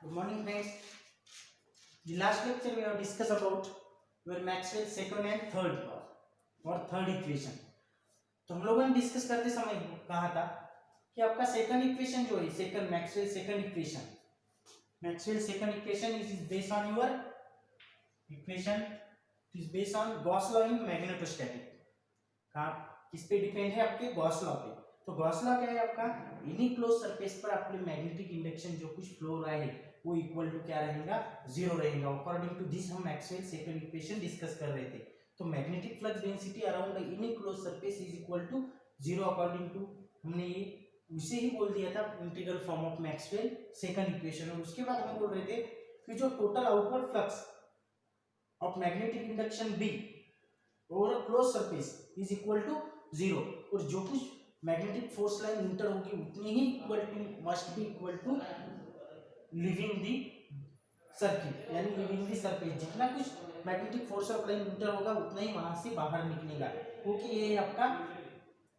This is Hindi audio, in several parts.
Good morning, friends. The last lecture we have discussed about your Maxwell second and third law और थर्ड इक्वेशन. तो हम लोगों ने डिस्कस करते समय कहा था कि आपका सेकंड इक्वेशन जो है Maxwell second equation is based on your equation is based on Gauss law in magnetostatic. कहाँ किस पे डिपेंड है? आपके गॉस लॉ पे. तो गॉस लॉ क्या है आपका? एनी क्लोज सरफेस पर आपके मैग्नेटिक इंडक्शन जो कुछ फ्लो रहा है वो इक्वल टू क्या रहेगा? जीरो रहेगा. अकॉर्डिंग टू दिस हम मैक्सवेल सेकंड इक्वेशन डिस्कस कर रहे थे. तो magnetic flux density around any close surface is equal to zero according to हमने ये उसे ही बोल दिया था integral form of Maxwell second equation. और उसके बाद हम बोल रहे थे कि जो total outward flux of magnetic induction B over a close surface is equal to zero. और जो कुछ मैग्नेटिक फोर्स लाइन इंटर होगी उतनी ही equal to must be equal to leaving the circuit यानी लिविंग दी सरफेस. जितना कुछ magnetic force of line enter होगा उतना ही वहां से बाहर निकलेगा. क्योंकि ये आपका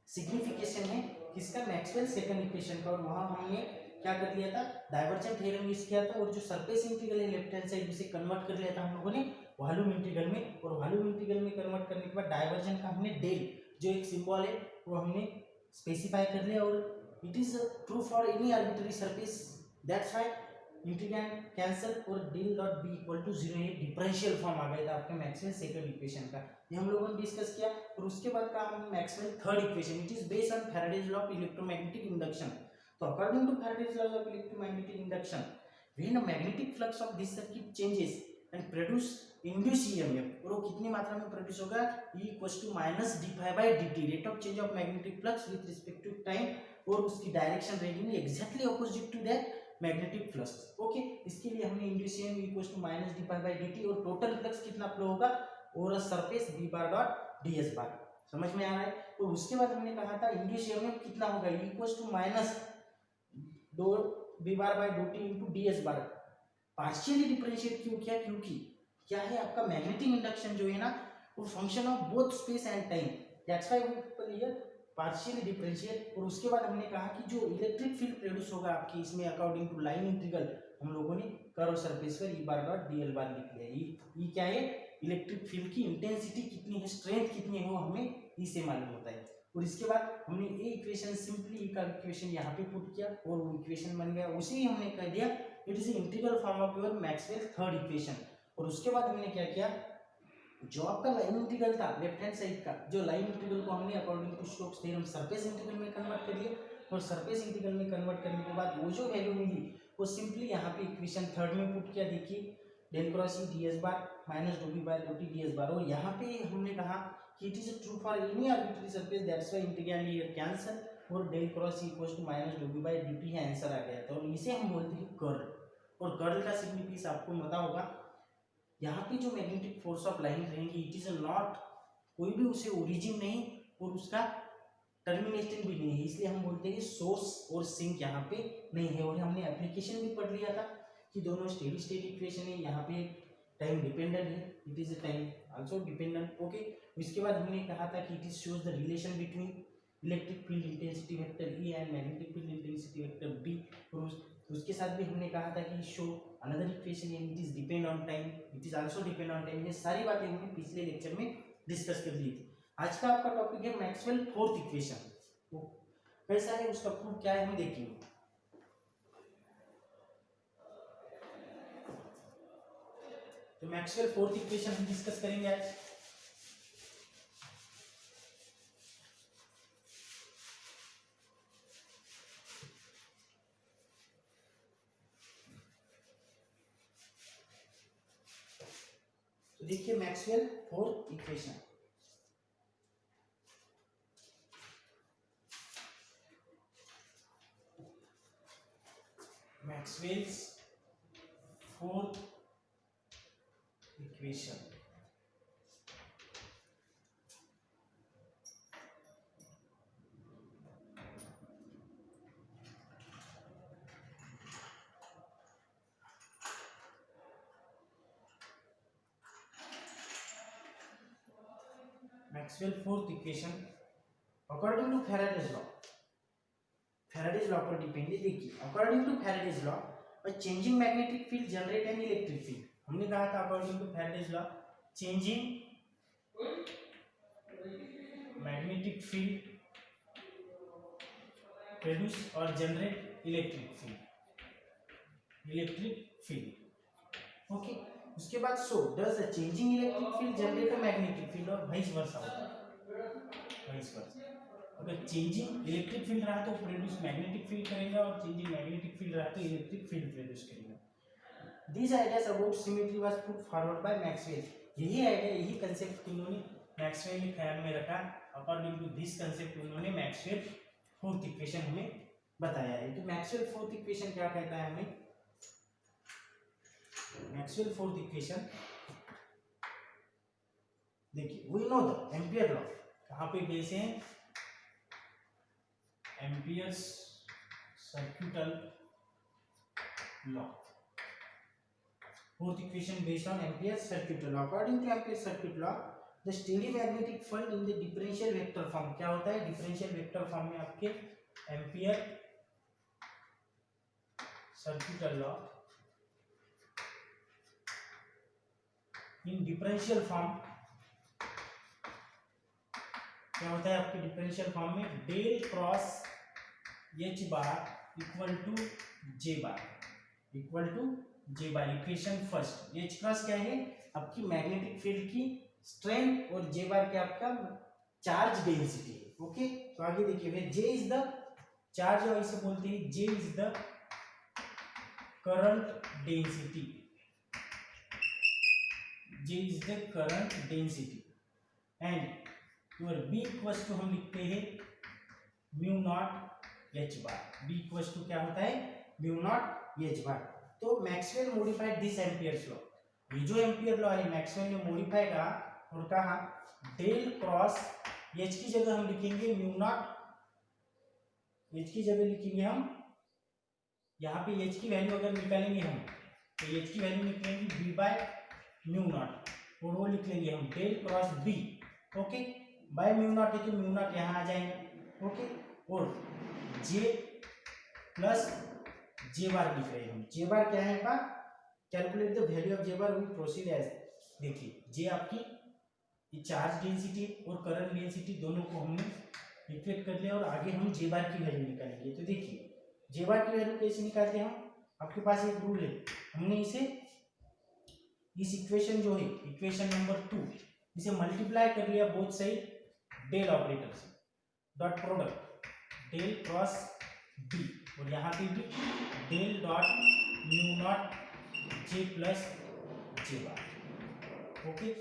सिग्निफिकेशन है किसका? मैक्सवेल सेकंड इक्वेशन का. और वहां हमने क्या कर लिया था? डाइवर्जेंट थ्योरम यूज किया था. और जो सरफेस इंटीग्रल है लेफ्ट हैंड साइड उसे कन्वर्ट कर लिया था हम लोगों ने वॉल्यूम इंटीग्रल में. और वॉल्यूम इंटीग्रल में कन्वर्ट करने के बाद डाइवर्जेंट का हमने डेल जो एक सिंबल है वो हमने स्पेसिफाई कर लिया. और it is true for any arbitrary surface. That's why integrand cancel और del dot B equal to zero. ये डिफरेंशियल फॉर्म आ गया था आपके मैक्सवेल सेकंड इक्वेशन का. ये हम लोगों ने डिस्कस किया. और उसके बाद का हम Maxwell third equation it is based on Faraday's law of electromagnetic induction. तो according to Faraday's law of electromagnetic induction when a magnetic flux of this circuit changes and produce induce EMF. और वो कितनी मात्रा में प्रोड्यूस होगा? E equals to minus d∅dt rate of change of magnetic flux with respect to time. और उसकी डायरेक्शन रहेगी exactly opposite to that magnetic flux. Okay, इसके लिए हमने induce EMF equals to minus d∅dt. और टोटल फ्लक्स कितना फ्लो होगा over a surface b bar dot ds bar. समझ में आ रहा है? तो उसके बाद हमने कहा था इंड्यूस ईएमएफ कितना होगा? E इक्वल्स टू माइनस दो b बार बाय dt इनटू ds बार. पार्शियली डिफरेंशिएट क्यों किया? क्योंकि क्या है आपका मैग्नेटिक इंडक्शन जो है ना वो function of both space and time. That's why we here partially differentiate. और उसके बाद हमने कहा कि जो इलेक्ट्रिक फील्ड प्रोड्यूस होगा आपकी इसमें अकॉर्डिंग टू लाइन इंटीग्रल हम लोगों ने कर्व सरफेस पर ई बार डॉट dl बार लिख लिया. ई क्या है? इलेक्ट्रिक फील्ड की इंटेंसिटी कितनी है, स्ट्रेंथ कितनी है वो हमें ई से मालूम होता है. और इसके बाद हमने ए इक्वेशन सिंपली ई का इक्वेशन यहाँ पे पुट किया और वो इक्वेशन बन गया. उसी हमने कह दिया it is integral form of your Maxwell third equation. और उसके बाद हमने क्या किया? जो आपका लाइन इंटीग्रल था लेफ्ट हैंड साइड का, जो लाइन इंटीग्रल को हमने according to Stokes theorem surface integral में कन्वर्ट कर लिया. और सरफेस इंटीग्रल में कन्वर्ट करने के बाद वो जो वैल्यू मिली वो सिंपली यहाँ पे इक्वेशन थर्ड में पुट किया. देखिए del cross E ds bar minus doe B by dough T ds bar. और यहाँ पे हमने कहा कि it is true for any arbitrary surface. That's why integrand here cancel और del cross E equals to minus doe B by D T है आंसर आ गया था. और इसे हम बोलते हैं कर्ल. और कर्ल का सिग्निफिकेशन आपको पता होगा. यहाँ पे जो मैग्नेटिक फोर्स ऑफ लाइन रहेंगी इट इज नॉट कोई भी उसे ओरिजिन नहीं और उसका टर्मिनेशन भी नहीं है. इसलिए हम बोलते हैं सोर्स और सिंक यहाँ पे नहीं है. और हमने एप्लीकेशन भी पढ़ लिया था कि दोनों स्टेडी स्टेट इक्वेशन है. यहाँ पे टाइम डिपेंडेंट है, it is time also dependent. Okay, इसके बाद हमने कहा था कि it is shows the relation between electric field intensity vector E and magnetic field intensity vector B. और उसके साथ भी हमने कहा था कि show another equation it is depend on time, it is also depend on time. ये सारी बातें हमने पिछले लेक्चर में डिस्कस कर ली थी. आज का आपका टॉपिक है मैक्सवेल फोर्थ इक्वेशन. वो कैसा है, उसका प्रूफ क्या है हम देखेंगे. तो मैक्सवेल फोर्थ इक्वेशन हम डिस्कस करेंगे आज. तो देखिए Maxwell fourth equation. Maxwell's fourth equation. Maxwell fourth equation according to Faraday's law. Faraday's law पर डिपेंड है. देखिए अकॉर्डिंग टू फैराडेज लॉ और changing magnetic field generate an electric field. हमने कहा था according to Faraday's law changing magnetic field produce और जनरेट इलेक्ट्रिक फील्ड। ओके, उसके बाद so does the changing electric field generate a magnetic field और वाइस वर्सा होता है, वाइस वर्सा। अगर चेंजिंग इलेक्ट्रिक फील्ड रहा तो प्रोड्यूस मैग्नेटिक फील्ड करेगा और चेंजिंग मैग्नेटिक फील्ड रहा तो इलेक्ट्रिक फील्ड प्रोड्यूस करेगा। This ideas about symmetry was put forward bye Maxwell. यही आइडिया, यही कंसेप्ट उन्होंने मैक्सवेल ने ख्याल में रखा। अकॉर्डिंग टू दिस कंसेप्ट उन्होंने मैक्सवेल फोर्थ इक्वेशन हमें बताया है। तो मैक्सवेल फोर्थ इक्वेशन क्या कहता है हमें? मैक्सवेल फोर्थ इक्वेशन देखिए, we know the Ampere law, कहां पे बेस है? Ampere's circuital law. Fourth equation based on Ampere's circuital law. According to Ampere's circuit law the steady magnetic field in the differential vector form, क्या होता है? डिफरेंशियल वेक्टर फॉर्म में आपके Ampere circuital law in differential form क्या होता है आपके डिफरेंशियल फॉर्म में? Del cross H bar equal to J bar, equal to J bar. Equation first, H cross क्या है? आपकी मैग्नेटिक फील्ड की स्ट्रेंथ और जे बार क्या आपका चार्ज डेंसिटी है। ओके, तो आगे देखिए, जे इज द चार्ज और इसे बोलते हैं J is the current density, J is the current density and your B equals to हम लिखते हैं mu naught H bar. B equals to क्या होता है? Mu naught H bar. तो Maxwell modified this Ampere's law, ये जो एम्पियर लॉ है मैक्सवेल ने मॉडिफाई करा और कहा डेल क्रॉस एच की जगह हम लिखेंगे म्यू नॉट, एच की जगह लिखेंगे हम, यहाँ पे एच की वैल्यू अगर निकालेंगे हम तो एच की वैल्यू निकलेंगे बी बाय म्यू नॉट और वो लिख लेंगे हम del cross B. Okay, by mu naught है तो म्यू नॉट यहाँ आ जाएंगे। ओके, और जे प्लस जे बार लिख रहे हैं हम। जे बार क्या है का? Calculate the value of J bar, we proceed as. देखिए, जे आपकी चार्ज डेंसिटी और करंट डेंसिटी दोनों को हमने इक्वेट कर लिया और आगे हम जे बार की वैल्यू निकालेंगे। तो देखिए, जे बार की वैल्यू कैसे निकालते हैं हम? आपके पास एक रूल है, हमने इसे इस इक्वेशन जो है इक्वेशन नंबर 2 इसे मल्टीप्लाई कर लिया बोथ साइड डेल ऑपरेटर से, dot product del cross B और यहाँ पे भी del dot mu naught J plus J bar. Okay,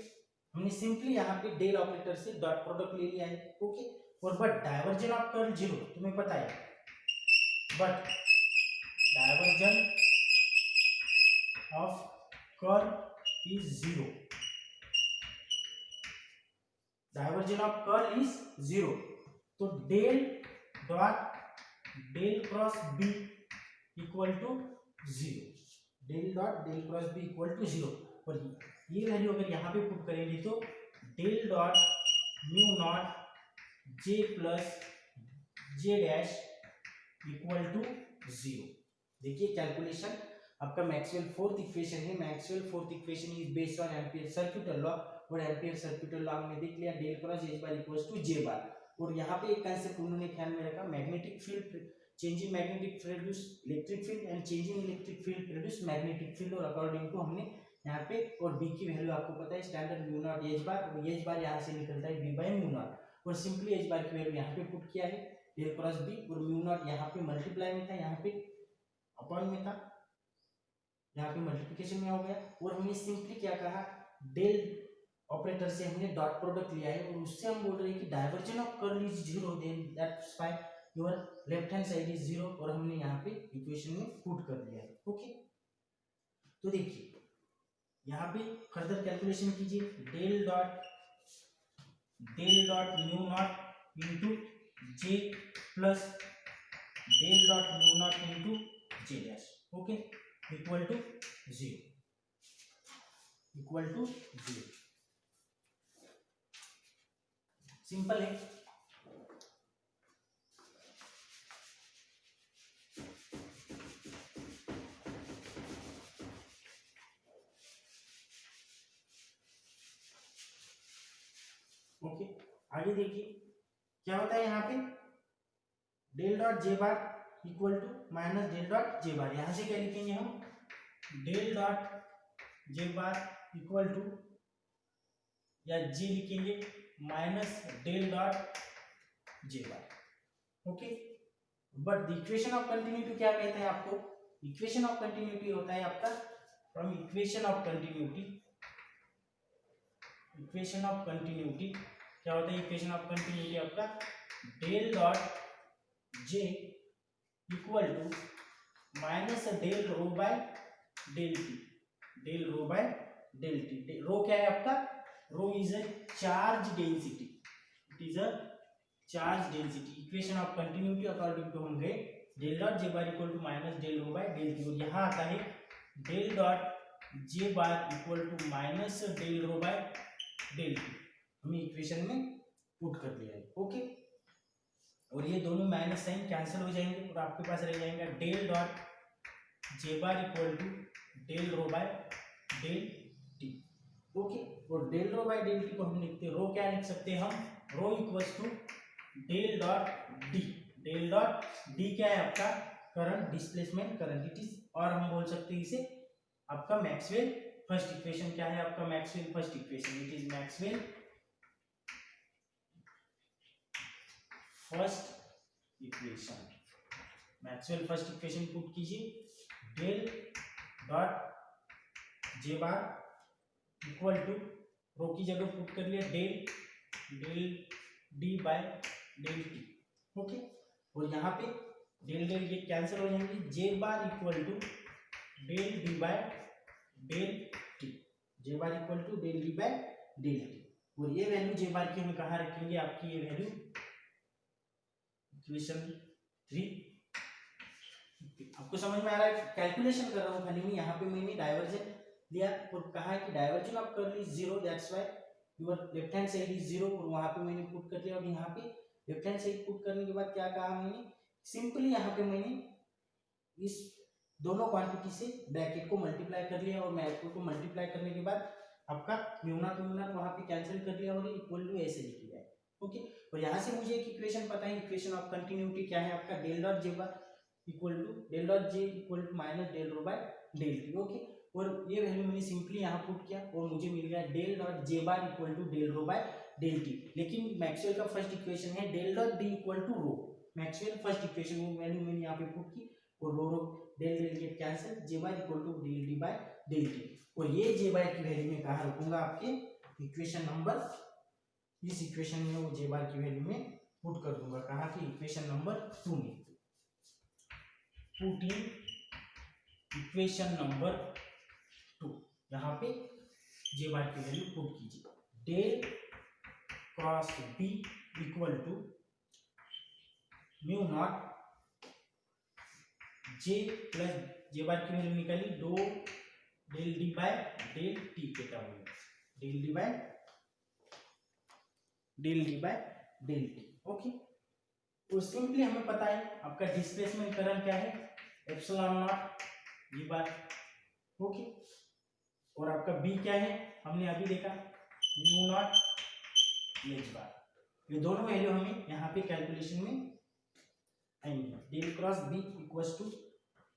हमने सिंपली यहाँ पे डेल ऑपरेटर से डॉट प्रोडक्ट ले लिया है। ओके, और but divergence of curl zero, तुम्हें पता है, but divergence of curl is zero, divergence of curl is zero. तो del dot del cross B equal to zero, del dot del cross B equal to zero. और ये वैल्यू अगर यहाँ पे पुट करेंगे तो del dot mu naught J plus J dash equal to zero. देखिए कैलकुलेशन आपका मैक्सवेल फोर्थ इक्वेशन है। Maxwell fourth equation is based on Ampere circuital law और एम्पियर सर्किटल लॉ में देख लिया del cross H bar equals to J bar. और यहाँ पे एक कंसेप्ट उन्होंने ख्याल में रखा, magnetic field changing magnetic field produce electric field and changing electric field produce magnetic field. और अकॉर्डिंग टू हमने यहाँ पे और बी की वैल्यू आपको पता है स्टैंडर्ड म्यू नॉट एच बार, और एच बार यहाँ से निकलता है बी बाय म्यू नॉट और सिंपली एच बार की वैल्यू यहाँ पे पुट किया है डेल क्रॉस बी और म्यू नॉट यहाँ पे मल्टीप्लाई में था, यहाँ पे अपॉन में था, यहाँ पे मल्टीप्लिकेशन में हो गया। और हमने सिंपली क्या कहा, डेल ऑपरेटर से हमने डॉट प्रोडक्ट लिया है और उससे हम बोल रहे हैं कि divergence of curl is zero, then that's why your left hand side is zero और हमने यहाँ पे इक्वेशन में पुट कर दिया है। ओके, तो देखिए यहाँ पे फर्दर कैलकुलेशन कीजिए, del dot mu naught into J plus del dot mu naught into J dash, okay, equal to zero, equal to zero. Simple है। ओके, आगे देखिए क्या होता है यहाँ पे, del dot J bar equal to minus del dot J bar. यहाँ से क्या लिखेंगे हम, del dot J bar equal to, या जे लिखेंगे minus del dot J bar. Okay, but the equation of continuity क्या कहते हैं आपको, इक्वेशन ऑफ कंटिन्यूटी होता है आपका, from equation of continuity, equation of continuity क्या होता है, इक्वेशन ऑफ कंटिन्यूटी आपका del dot J equal to minus del rho by del T, del rho by del T. Rho क्या है आपका, rho is a charge density, it is a charge density. Equation of continuity according to हम गए del dot J bar equal to minus del rho by del T, और यहाँ आता है del dot J bar equal to minus del rho by del T, हमें इक्वेशन में पुट कर दिया है। ओके, और ये दोनों माइनस साइन कैंसिल हो जाएंगे और आपके पास रह जाएगा del dot J bar equal to del rho by del T. Okay, और del rho by del T को हम लिखते हैं, रो क्या लिख सकते हैं हम, rho equals to del dot D, del dot D क्या है आपका, current, displacement current, it is, और हम बोल सकते हैं इसे आपका मैक्सवेल फर्स्ट इक्वेशन। क्या है आपका Maxwell first equation, it is Maxwell first equation. Maxwell first equation put कीजिए, del dot J bar equal to, rho की जगह पुट कर लिया del del D by del T. Okay, और यहाँ पे डेल डेल ये कैंसिल हो जाएंगे, J bar equal to del D by del T, J bar equal to del D by del T, और ये वैल्यू जे बार की हम कहाँ रखेंगे, आपकी ये वैल्यू इक्वेशन 3। आपको समझ में आ रहा है, कैलकुलेशन कर रहा हूँ खाली मैं, यहाँ पे मैंने डाइवर्जन लिया और कहा कि diversion of curl is 0, that's why your left hand side is 0, और वहां पे मैंने पुट कर लिया। और यहाँ पे लेफ्ट हैंड साइड पुट करने के बाद क्या कहा मैंने, सिंपली यहाँ पे मैंने इस दोनों क्वांटिटी से ब्रैकेट को मल्टीप्लाई कर लिया, और मैट्रिक्स को मल्टीप्लाई करने के बाद आपका म्यूनॉट म्यूनॉट वहां पे कैंसिल कर लिया और इक्वल टू ऐसे लिख लिया है। ओके, और यहाँ से मुझे एक इक्वेशन पता है, इक्वेशन ऑफ कंटिन्यूटी क्या है आपका, del dot J bar equal to del dot J equal to minus del rho by del T. Okay, और ये वैल्यू मैंने सिंपली यहाँ पुट किया और मुझे मिल गया del dot J bar equal to del rho by del T. लेकिन मैक्सवेल का फर्स्ट इक्वेशन है del dot D equal to rho, Maxwell first equation वो वैल्यू मैंने यहाँ पे पुट की, और rho rho del del get cancel, J bar equal to del D by del T, और ये जे बार की वैल्यू में कहाँ रखूंगा, आपके इक्वेशन नंबर, इस इक्वेशन में वो जे बार की वैल्यू में पुट कर दूंगा, कहाँ की इक्वेशन नंबर 2 में, पुट इन इक्वेशन नंबर 2, यहाँ पे जे बार की वैल्यू पुट कीजिए, del cross B equal to mu naught J plus, J bar की वैल्यू निकाली, दो del D by del T के टर्म में, del D by del T. Okay, तो सिंपली हमें पता है आपका डिस्प्लेसमेंट करंट क्या है, एप्सिलॉन नॉट ये बार। ओके, और आपका बी क्या है, हमने अभी देखा म्यू नॉट एच बार। ये दोनों वैल्यू हमें यहाँ पे कैलकुलेशन में आएंगे। Del cross B equals to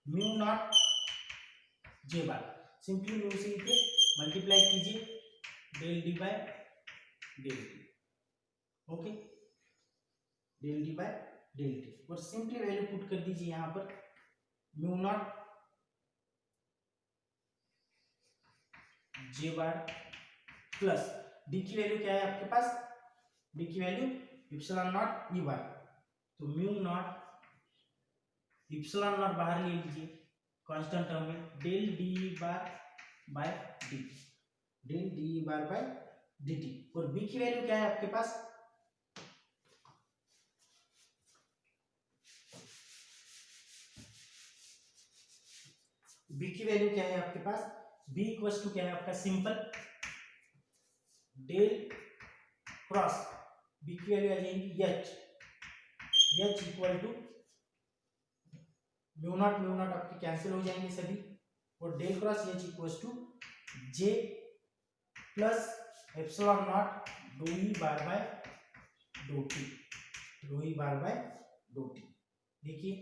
mu naught J bar, simply mu से इसे मल्टीप्लाई कीजिए del D by del T. Okay, del D by del T, और सिंपली वैल्यू पुट कर दीजिए यहाँ पर, mu naught J bar plus D की वैल्यू क्या है आपके पास, डी की value epsilon naught E bar, तो म्यू नॉट इप्सिलॉन नॉट बाहर ले लीजिए कांस्टेंट टर्म में, del D bar by D, del D bar by D T, और बी की वैल्यू क्या है आपके पास, बी की वैल्यू क्या है आपके पास, बी इक्वल्स टू क्या है आपका, सिंपल डेल क्रॉस बी की वैल्यू आ जाएगी H, H equal to mu naught आपके कैंसिल हो जाएंगे सभी, और del cross H equals to J plus epsilon naught dough E bar by dough T, डो E bar by dough T. देखिए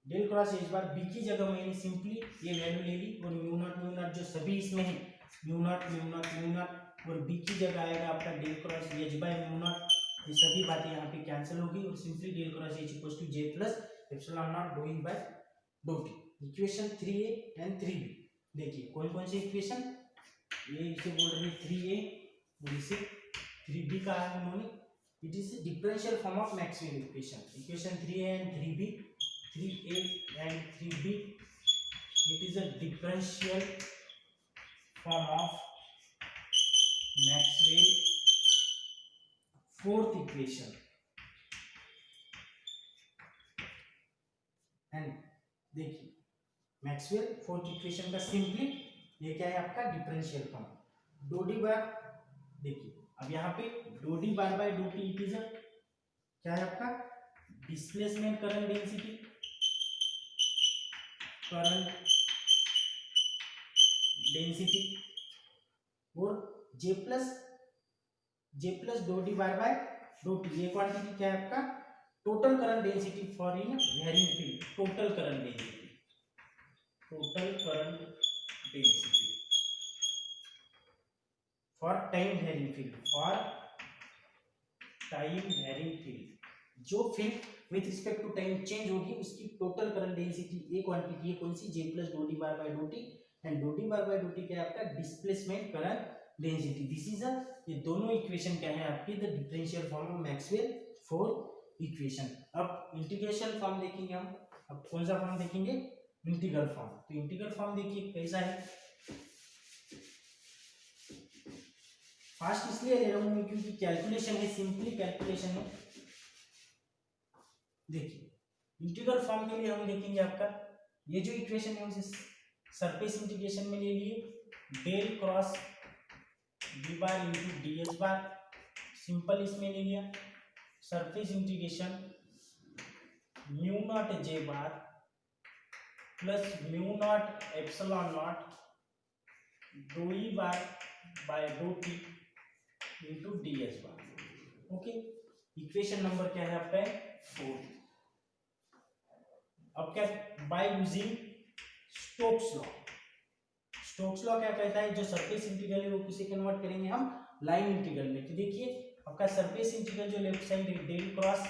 del cross H bar B की जगह मैंने सिंपली ये वैल्यू ले ली और म्यू नॉट जो सभी इसमें है म्यू नॉट और बी की जगह आएगा आपका del cross H by mu naught. ये सभी बातें यहाँ पे कैंसिल होगी और simply del cross H equals to J plus epsilon naught dough E by dough T. Equation 3a and 3b देखिए कौन कौन से इक्वेशन, ये इसे बोल रहे हैं 3a और इसे 3b कहा है उन्होंने। It is differential form of Maxwell equation. Equation 3a and 3b, 3a and 3b, it is a differential form of Maxwell fourth equation and देखिए मैक्सवेल फोर्थ इक्वेशन का सिंपली ये क्या है आपका differential form. Doe D bar देखिए अब यहाँ पे doe D bar by dough T it is क्या है आपका displacement current density, current density और J plus doe D bar by dough T. ये क्वांटिटी क्या है आपका total current density for in varying field, total current density, total current density for time varying field, for time varying field. जो field with respect to time change होगी उसकी टोटल करंट डेंसिटी ये क्वांटिटी है कौन सी, J plus doe D bar by dough T. And doe D bar by dough T क्या है आपका displacement current density. This is ये दोनों इक्वेशन क्या है आपकी the differential form of Maxwell fourth equation. अब इंटीग्रेशन फॉर्म देखेंगे हम। अब कौन सा फॉर्म देखेंगे, इंटीग्रल फॉर्म। तो इंटीग्रल फॉर्म देखिए कैसा है, फास्ट इसलिए ले रहा हूं मैं क्योंकि कैलकुलेशन है, सिंपली कैलकुलेशन है। देखिए इंटीग्रल फॉर्म के लिए हम देखेंगे आपका ये जो इक्वेशन है उसे सरफेस इंटीग्रेशन में ले लिए, del cross D bar into D H bar, simple इसमें ले लिया। Surface integration mu naught J bar plus mu naught epsilon naught dough E bar by dough T into D H bar. Okay equation number क्या है आपका 4। अब क्या by using Stokes law. Stokes law क्या कहता है जो सरफेस इंटीग्रल है वो किसे कन्वर्ट करेंगे हम लाइन इंटीग्रल में। तो देखिए आपका सरफेस इंटीग्रल जो लेफ्ट साइड है del cross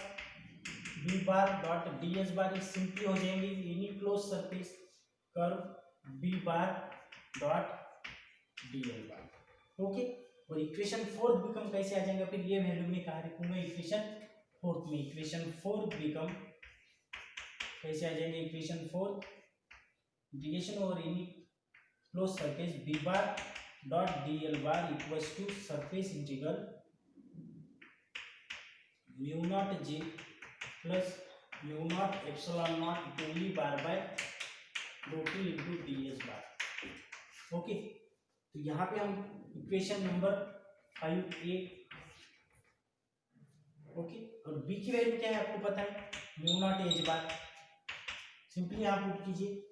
B bar dot D H bar simply हो जाएंगे any close surface curve B bar dot D L bar. Okay और इक्वेशन 4 बिकम कैसे आ जाएगा, फिर ये वैल्यू में कहा रखूंगा इक्वेशन 4 में। इक्वेशन 4 बिकम कैसे आ जाएंगे, equation 4 integration over any close surface B bar dot D L bar equals to surface integral mu naught J plus mu naught epsilon naught dough E bar by dough T into D H bar. Okay तो यहाँ पे हम इक्वेशन नंबर 5a ओके और b की वैल्यू क्या है आपको पता है mu naught H bar, simply यहाँ पुट कीजिए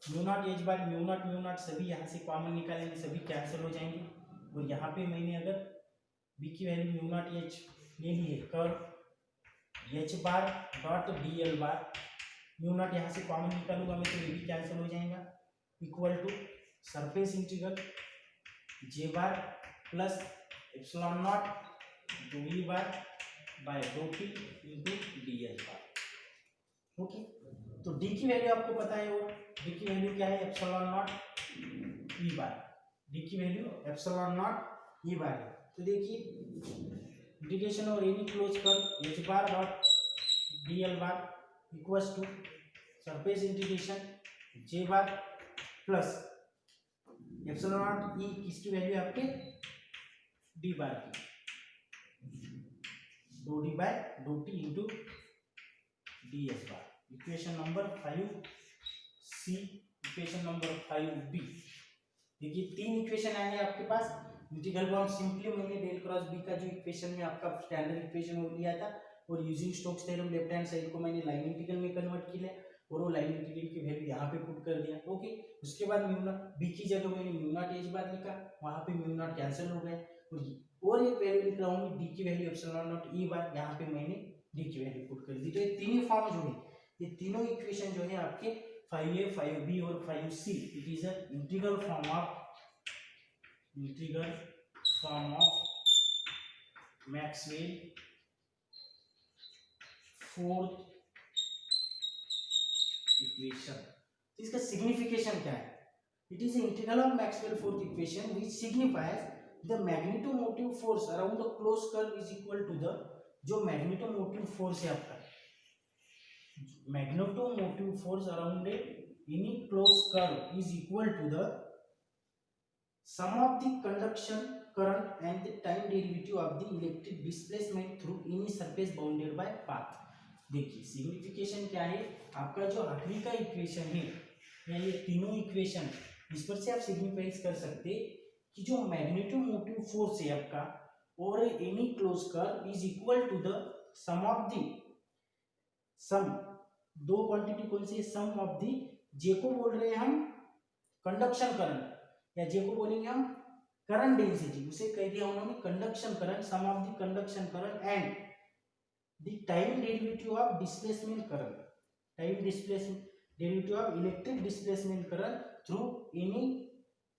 म्यू नॉट सभी यहाँ से कॉमन निकालेंगे, सभी कैंसिल हो जाएंगे। और यहाँ पे मैंने अगर b की वैल्यू म्यू नॉट एच ले ली है, curve H bar dot D L बार, म्यू नॉट यहाँ से कॉमन निकालूंगा मैं तो ये भी कैंसिल हो जाएगा, equal to surface integral J bar plus epsilon naught dough E bar by dough T into D H bar. Okay तो डी की वैल्यू आपको पता है, वो डी की वैल्यू क्या है epsilon naught E bar, D की value epsilon naught E bar है। तो देखिए इंटीग्रेशन और एनी क्लोज कर H bar dot D L bar equals to surface integration J bar plus epsilon naught E किसकी वैल्यू आपके डी बार की, dow D by dough T into D H bar. Equation number 5c, equation number 5b। देखिए 3 इक्वेशन आएंगे आपके पास। इंटीग्रल फॉर्म सिंपली मैंने डेल क्रॉस बी का जो इक्वेशन में आपका स्टैंडर्ड इक्वेशन वो लिया था और using Stokes theorem left hand side को मैंने लाइन इंटीग्रल में कन्वर्ट किया और वो लाइन इंटीग्रल की वैल्यू यहाँ पे पुट कर दिया। ओके, उसके बाद म्यू नॉट बी की जगह मैंने म्यू नॉट एच बार लिखा, वहाँ पे म्यू नॉट कैंसिल हो गया, और एक वैल्यू लिख रहा हूँ डी की वैल्यू एप्सिलॉन नॉट ई बार, यहाँ पे मैंने डी की वैल्यू पुट कर दी। तो ये तीनों फॉर्म जो है, ये तीनों इक्वेशन जो है आपके 5a 5b और 5c, it is a integral form of Maxwell fourth equation. इसका सिग्निफिकेशन क्या है? It is integral of Maxwell fourth equation which signifies the magnetomotive force around the closed curve is equal to the, जो मैग्नेटोमोटिव फोर्स है आपका, magnetomotive force around any closed curve is equal to the sum of the conduction current and the time derivative of the electric displacement through any surface bounded by path। देखिए सिग्निफिकेशन क्या है आपका, जो आखिरी का इक्वेशन है या ये तीनों इक्वेशन, इस पर से आप सिग्निफाइज कर सकते कि जो मैग्नेटोमोटिव फोर्स है आपका और any close curve is equal to the sum of the, sum दो क्वांटिटी कौन सी, सम ऑफ द, जे को बोल रहे हैं हम कंडक्शन करंट, या जे को बोलेंगे हम करंट डेंसिटी, उसे कह दिया उन्होंने conduction current, sum of the conduction current and the time derivative of displacement current, time displacement derivative of electric displacement current through any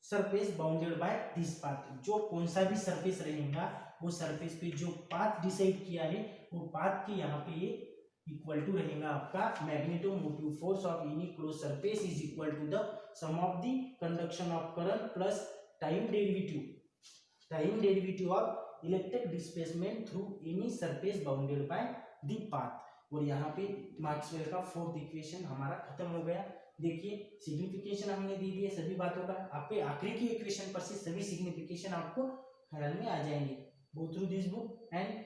surface bounded by this path. जो कौन सा भी सरफेस रहेगा वो सरफेस पे जो पाथ डिसाइड किया है वो पाथ के यहाँ पे ये इक्वल टू रहेगा आपका magnetomotive force of any close surface is equal to the sum of the conduction of current plus time derivative of electric displacement through any surface bounded by the path. और यहाँ पे मैक्सवेल का फोर्थ इक्वेशन हमारा खत्म हो गया। देखिए सिग्निफिकेशन हमने दे दिए सभी बातों का, आपके आखिरी की इक्वेशन पर से सभी सिग्निफिकेशन आपको ख्याल में आ जाएंगे। Go through this book and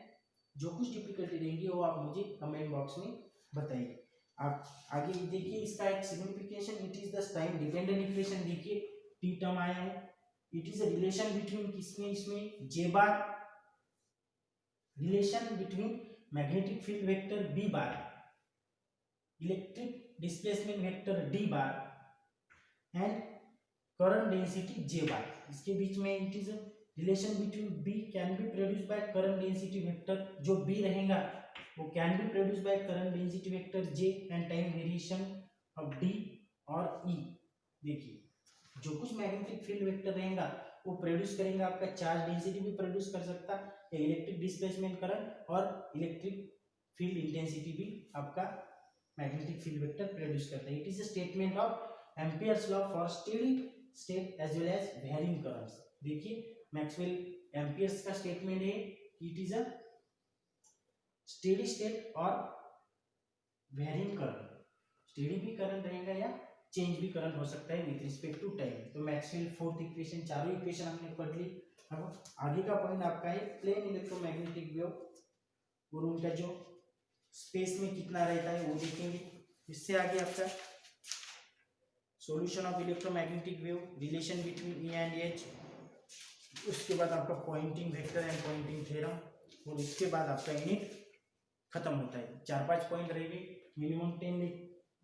जो कुछ डिफिकल्टी रहेंगी वो आप मुझे कमेंट बॉक्स में बताइए। आप आगे देखिए इसका एक signification, it is the time dependent equation. देखिए टी टर्म आया है, it is a relation between किसमें, इसमें J bar, relation between magnetic field vector B bar, electric displacement vector D bar and current density J bar. इसके बीच में it is relation between B can be produce by current density vector, जो बी रहेगा वो can be produce by current density vector J and time variation of D और ई। देखिए जो कुछ मैग्नेटिक फील्ड वेक्टर रहेगा वो प्रोड्यूस करेंगे आपका चार्ज डेंसिटी भी प्रोड्यूस कर सकता है, या इलेक्ट्रिक डिस्प्लेसमेंट करंट और इलेक्ट्रिक फील्ड इंटेंसिटी भी आपका मैग्नेटिक फील्ड वेक्टर प्रोड्यूस करता है। It is a statement of Ampere's law for steady state as well as varying currents. देखिए मैक्सवेल एम्पियर्स का स्टेटमेंट है, it is a steady state और वेरिंग करंट, स्टेडी भी करंट रहेगा या चेंज भी करंट हो सकता है विद रिस्पेक्ट टू टाइम। तो मैक्सवेल फोर्थ इक्वेशन, चारों इक्वेशन हमने पढ़ ली। अब आगे का पॉइंट आपका है प्लेन इलेक्ट्रोमैग्नेटिक वेव, और उनका जो स्पेस में कितना रहता है वो देखेंगे। इससे आगे आपका solution of electromagnetic wave, relation between E and H, उसके बाद आपका Poynting vector and Poynting theorem, और इसके बाद आपका यूनिट खत्म होता है। 4-5 पॉइंट रहेंगे, मिनिमम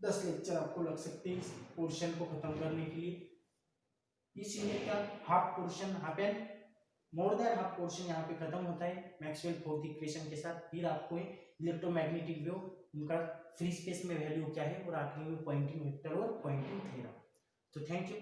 10 लेक्चर आपको लग सकते हैं इस पोर्शन को खत्म करने के लिए। इस यूनिट का half portion, half and more than half portion यहाँ पे खत्म होता है मैक्सवेल फोर्थ इक्वेशन के साथ। फिर आपको इलेक्ट्रोमैग्नेटिक वेव, उनका फ्री स्पेस में वैल्यू क्या है, और आखिरी में पॉइंटिंग वेक्टर और पॉइंटिंग थ्योरम। तो थैंक यू।